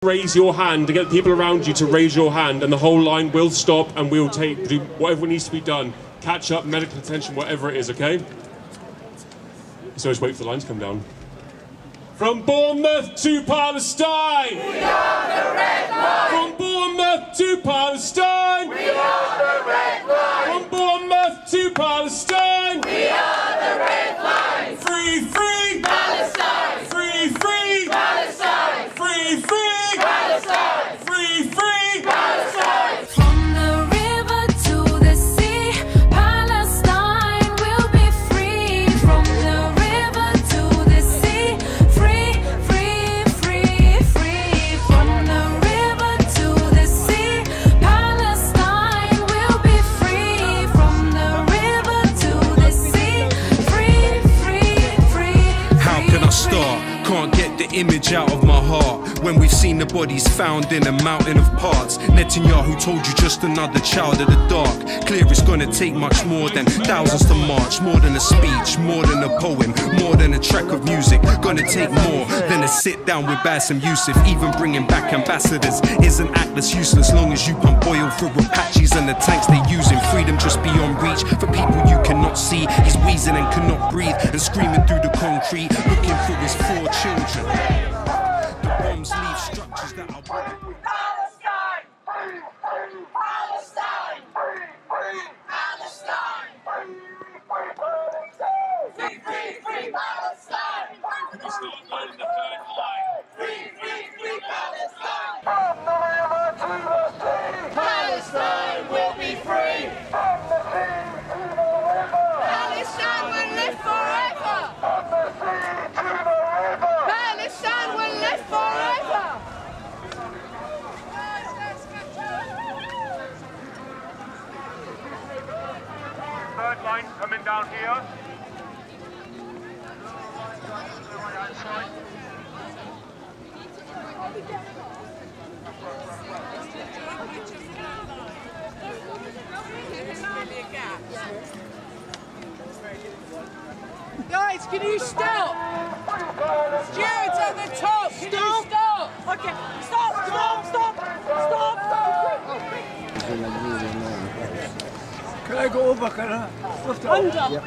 Raise your hand to get the people around you to raise your hand, and the whole line will stop and we'll do whatever needs to be done. Catch up, medical attention, whatever it is, okay? So just wait for the line to come down. From Bournemouth to Palestine! We are the red line! From Bournemouth to Palestine! We are the red line! From Bournemouth to Palestine! We are the red line! Free, free! Palestine! Free, free! Palestine! Free, free! Palestine! Free, free! Palestine! From the river to the sea, Palestine will be free. From the river to the sea, free, free, free, free. From the river to the sea, Palestine will be free. From the river to the sea, free, free, free. How can I start? Can't get the image out of my heart when we've seen the bodies found in a mountain of parts. Netanyahu told you just another child of the dark. Clear it's gonna take much more than thousands to march, more than a speech, more than a poem, more than a track of music. Gonna take more than a sit down with Bassem Youssef. Even bringing back ambassadors is an act that's useless long as you pump oil through Apaches and the tanks they using. Freedom just beyond reach for people you cannot see. He's wheezing and cannot breathe and screaming through the concrete, looking for his 4 children. The bombs leave structures that are Palestine! Free, free, Palestine! Free, free, Palestine! Free, free, free, Palestine! Free, free, free, Palestine! From the river to the sea! Palestine will be free! From the sea to the river! Palestine will live forever! From the sea to the river! Palestine will live forever! Third line coming down here. Guys, can you stop? Stuart's at the top. Can you stop? Okay, stop, stop, stop, stop, stop. Can I go over? Can I? Under. Yep.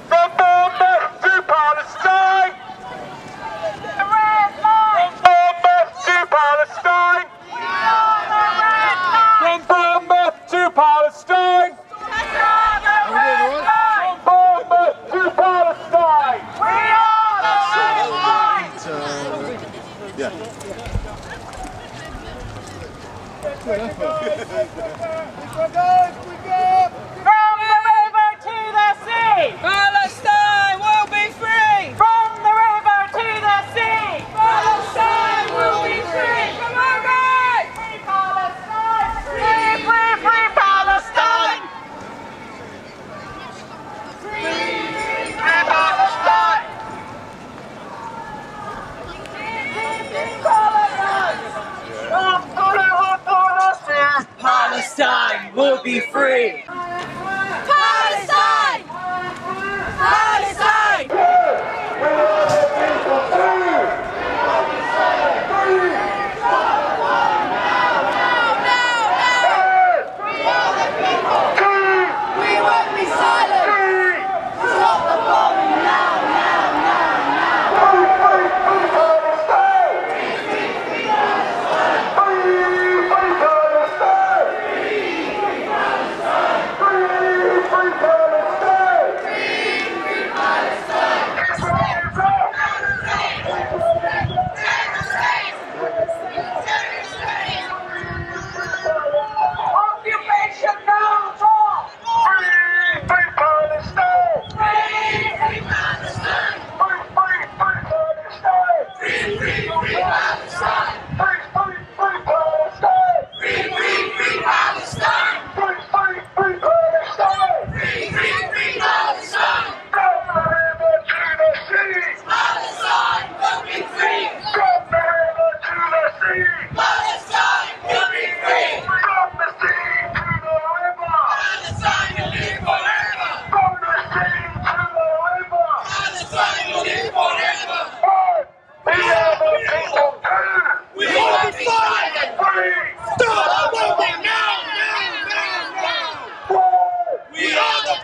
From Bournemouth to Palestine! The red line! From Bournemouth to Palestine! We are the red line! From Bournemouth to Palestine! We are the red line! From Bournemouth to Palestine! We are the red line! From the river to the sea! Palestine will be free. From the river to the sea! Palestine will be free! Come on, guys! Free Palestine! Free, free, free Palestine! Free, free Palestine! Palestine will be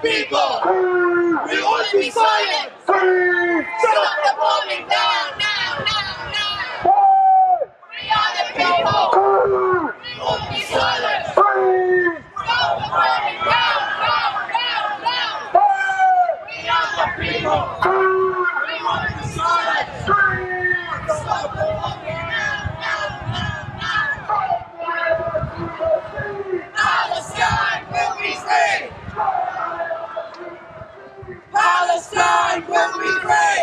people. We won't be silent. Stop the bombing now, now, now, now. We are the people. We won't be silent. Stop the bombing now, now, now, now. We are the people. We won't be silent. Stop the bombing now, now, now, now. Palestine will be free. Palestine will be free!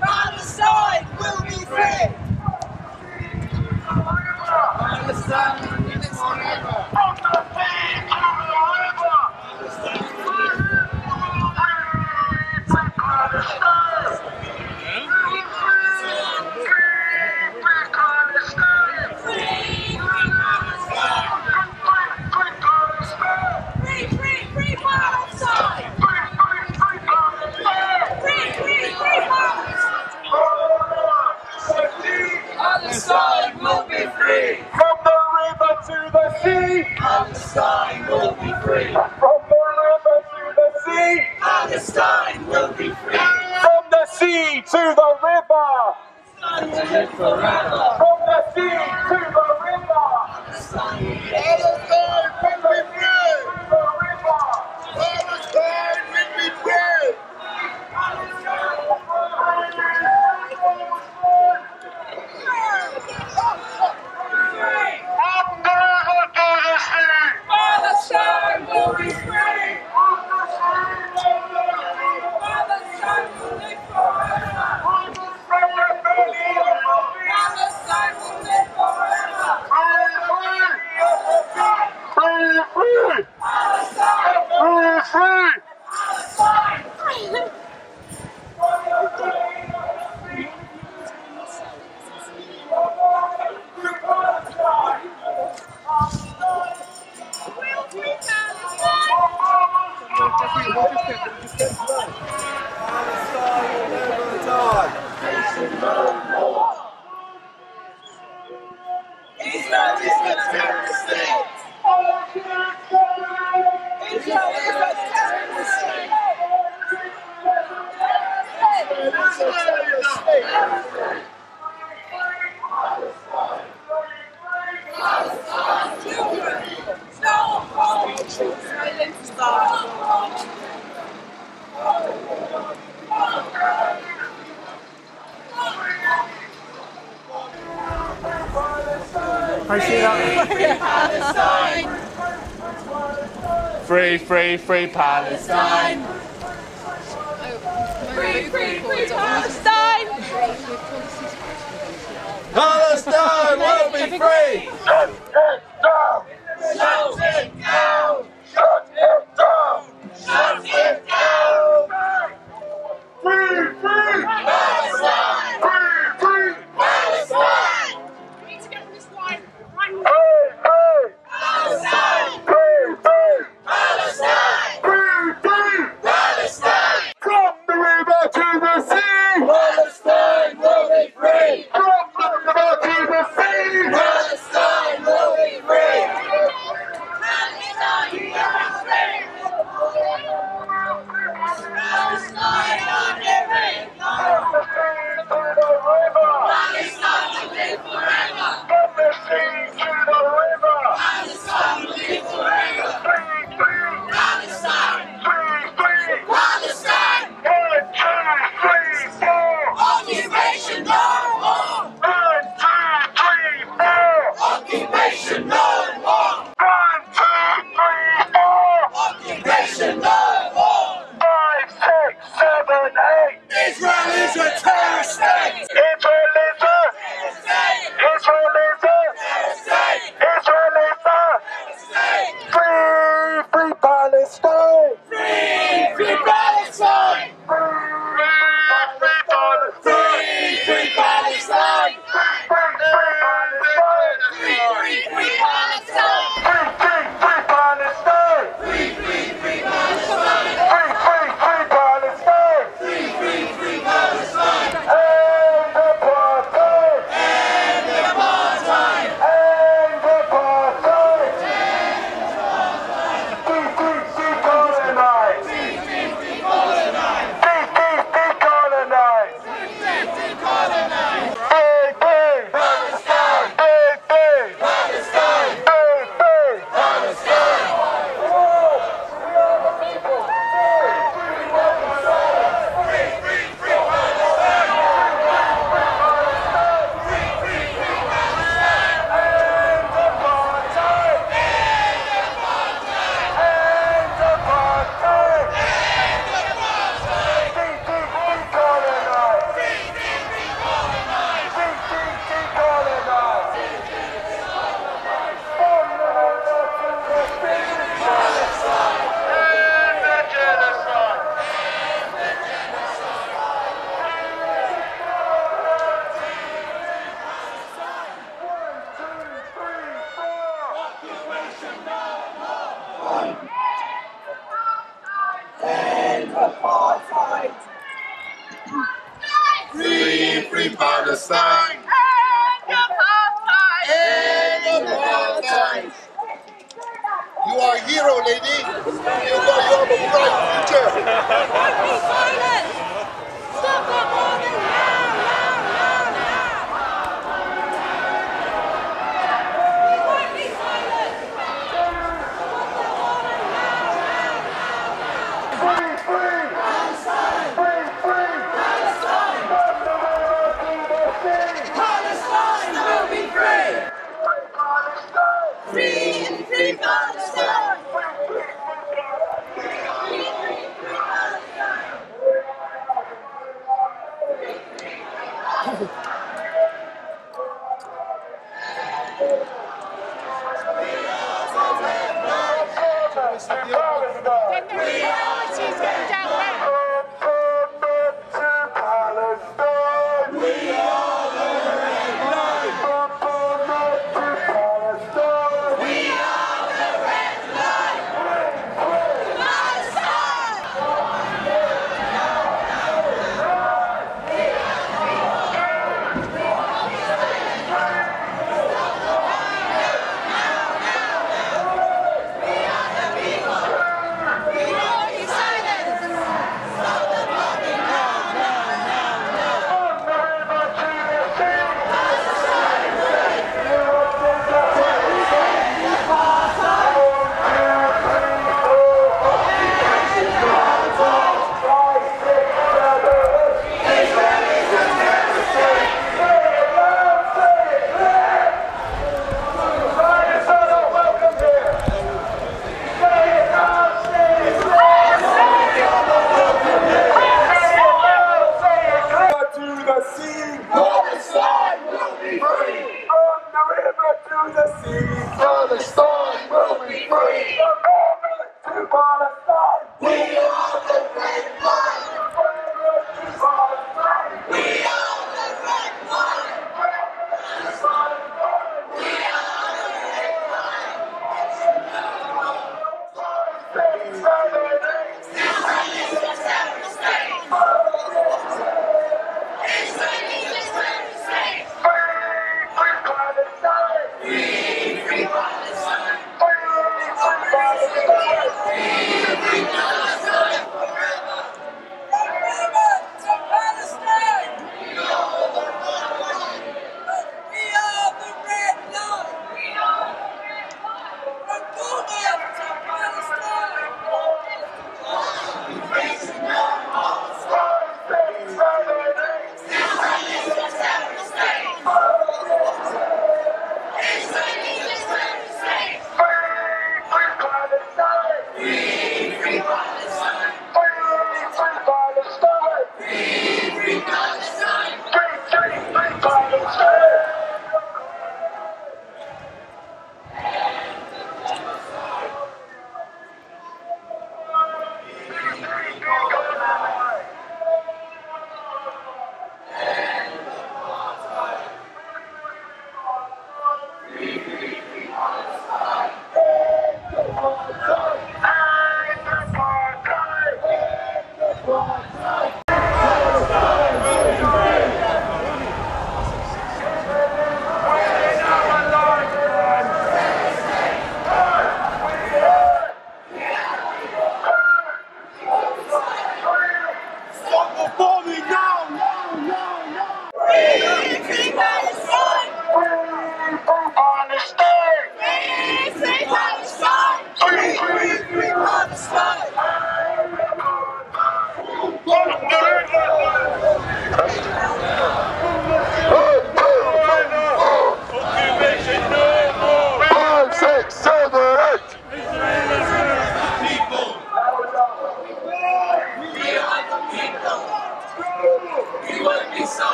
Palestine will be free! Palestine will be forever! Palestine will be free! From the river to the sea! Palestine will be free! From the river to the sea! Palestine will be free! From the sea to the river! Palestine will live forever! From the sea to the river! Palestine will be free! From the river! Palestine will be free! Palestine will be free! Palestine will live forever! Palestine will live forever! Free! Free! Palestine! Free! Free! Palestine! Israel is a terrorist state! Israel is a terrorist state! Children! Stop home! Children! Stop home! I see that. Palestine! Free, free, free Palestine! Free, free, free Palestine! Palestine will be free! Shut it down! Shut it down! Shut it down! Shut it down! Free, free Palestine! Free, free Palestine! We need to get this line right. Free, free Palestine! Free, free Palestine! Free, free Palestine! From the river to the sea! Palestine will be free! From the river to the sea! Palestine will be free! Palestine will be free! Palestine will be free! Palestine will live forever! From the sea to the river! Palestine will live forever! Free, free Palestine! Free, free Palestine! 1, 2, 3, 4! Occupation no more! 1, 2, 3, 4! Occupation no more! 1, 2, 3, 4! Occupation no more! 5, 6, 7, 8! Israel is a terrorist state! Israel is a terrorist state! Israel is a terrorist state! Israel is a terrorist state! Free, free Palestine! Free, free Palestine! Free, free Palestine! Free, free Palestine! Free, free Palestine! Free, free Palestine! Free, free Palestine! End apartheid! End apartheid! End apartheid! Palestine! End apartheid! You are a hero, lady. You have a bright future. Be silent! Stop that morning now! Be silent! Free, free! Palestine! Free, free! Palestine! Palestine will be free! Free, free Palestine! Palestine will be free! From the river to the sea! Palestine will be free! From Palestine to Palestine! We are the red line! From Palestine to Palestine! We are the red line! Palestine! We are the red line! Free, free Palestine!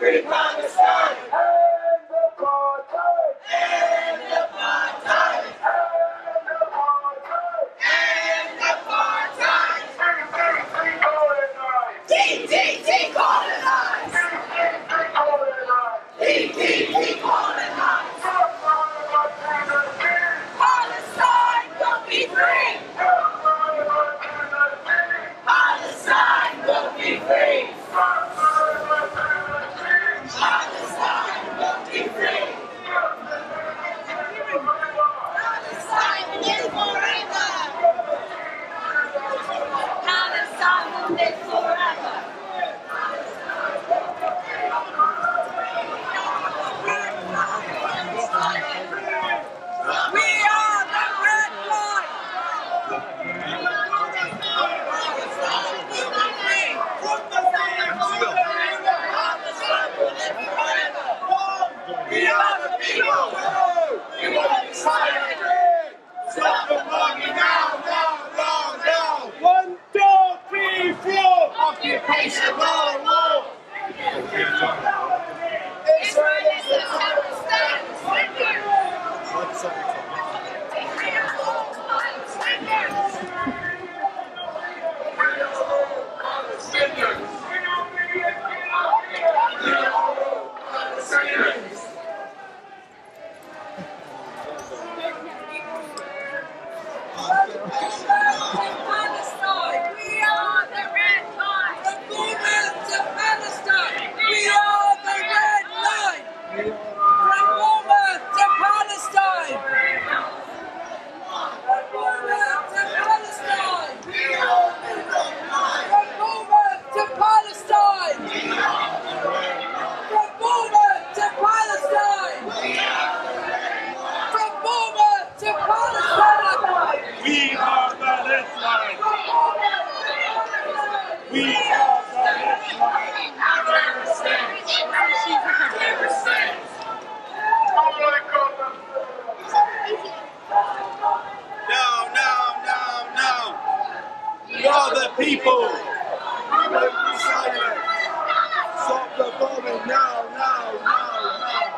Free Palestine! End apartheid! End apartheid! End apartheid! Decolonize! Decolonize! Palestine will be free! Palestine will be free! Palestine will be free! Palestine will live forever! Palestine will live forever! We are the red line! Palestine will be free! Palestine will live forever! We are the people! We want silence! Stop the bombing now, now, now, now! 1, 2, 3, 4! Occupation, war, war! Israel is a terrorist state! Palestine, we are the red line. From Bournemouth to Palestine, we are the red line. From Bournemouth to Palestine. From Bournemouth to Palestine. We are the red line. From Bournemouth to Palestine. From Bournemouth to Palestine. From Bournemouth to Palestine. We are the red line. We are the red line. No, no, no, no. We are the people. We won't be silent. Stop the bombing now, now, now, now.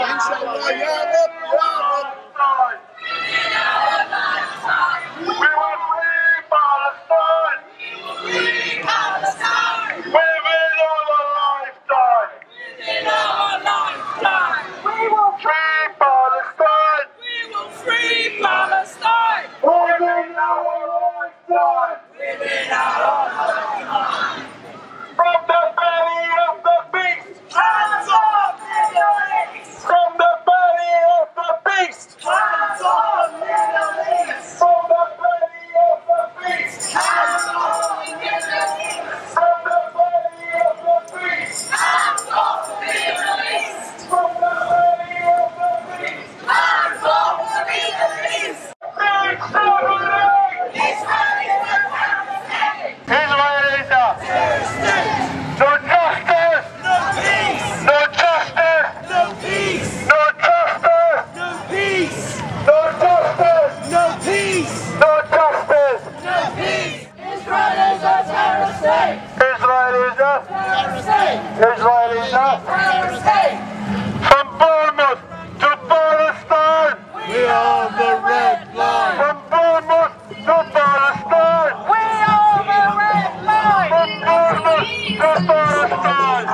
Inshallah, ya Rab, ya Rab. We will free Palestine. Within our lifetime. We will free Palestine. Within our lifetime. From the belly of the beast. Hands up! From the belly of the beast. Hands up! From the belly of the beast. Hands up! From the belly of the beast. Hands up! From the belly of the beast. Hands up! Israel is a no justice! No peace! No justice! No peace! No justice! No peace! No justice! No peace! No justice! No peace! Israel is a terrorist state! Israel is a Terrorist state! Israel is a Terrorist state! from Bournemouth to Palestine! We are the red line! From Bournemouth to Palestine! We are the red line! From Bournemouth to Palestine!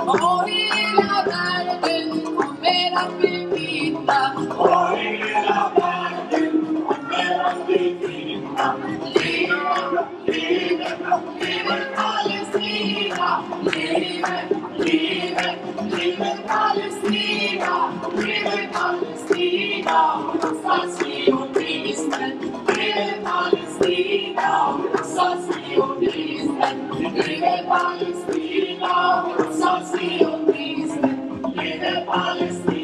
Oh, Palestine.